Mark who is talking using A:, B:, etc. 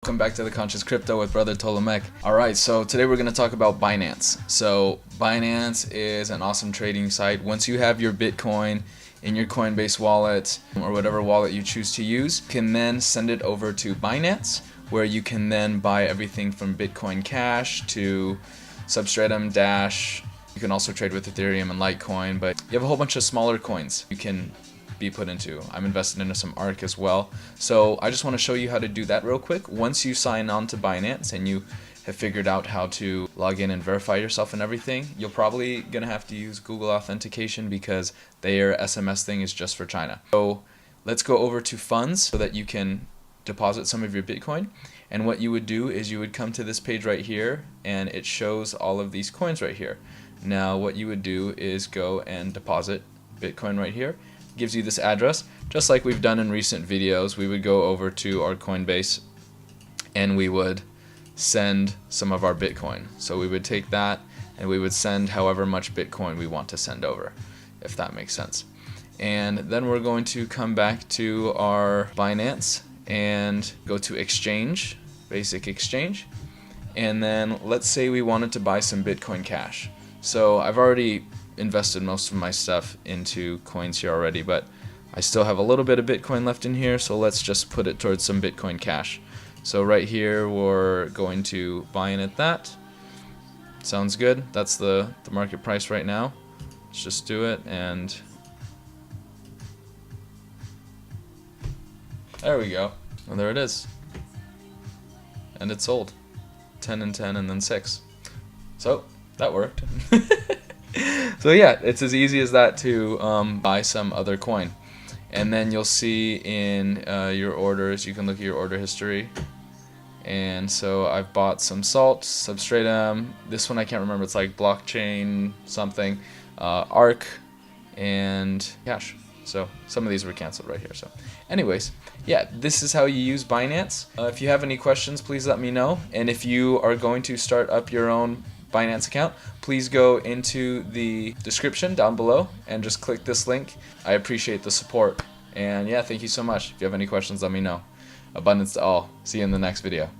A: Welcome back to the Conscious Crypto with Brother Tolomek. Alright, so today we're going to talk about Binance. So Binance is an awesome trading site. Once you have your Bitcoin in your Coinbase wallet or whatever wallet you choose to use, you can then send it over to Binance, where you can then buy everything from Bitcoin Cash to Substratum, Dash. You can also trade with Ethereum and Litecoin, but you have a whole bunch of smaller coins you can be put into. I'm invested into some ARK as well. So I just want to show you how to do that real quick. Once you sign on to Binance and you have figured out how to log in and verify yourself and everything, you're probably gonna have to use Google authentication because their SMS thing is just for China. So let's go over to funds so that you can deposit some of your Bitcoin. And what you would do is you would come to this page right here and it shows all of these coins right here. Now what you would do is go and deposit Bitcoin right here. Gives you this address, just like we've done in recent videos. We would go over to our Coinbase and we would send some of our Bitcoin. So we would take that and we would send however much Bitcoin we want to send over, if that makes sense. And then we're going to come back to our Binance and go to exchange, basic exchange. And then let's say we wanted to buy some Bitcoin Cash. So I've already invested most of my stuff into coins here already, but I still have a little bit of Bitcoin left in here, so let's just put it towards some Bitcoin Cash. So right here we're going to buy in at that. Sounds good. That's the market price right now. Let's just do it, and there we go. And there it is. And it sold. 10 and 10 and then 6. So that worked. So yeah, it's as easy as that to buy some other coin. And then you'll see in your orders, you can look at your order history. And so I've bought some salt, Substratum, this one I can't remember, it's like blockchain something, ARK, and Cash. So some of these were canceled right here. So anyways, yeah, this is how you use Binance. If you have any questions, please let me know. And if you are going to start up your own Binance account, please go into the description down below and just click this link. I appreciate the support. And yeah, thank you so much. If you have any questions, let me know. Abundance to all. See you in the next video.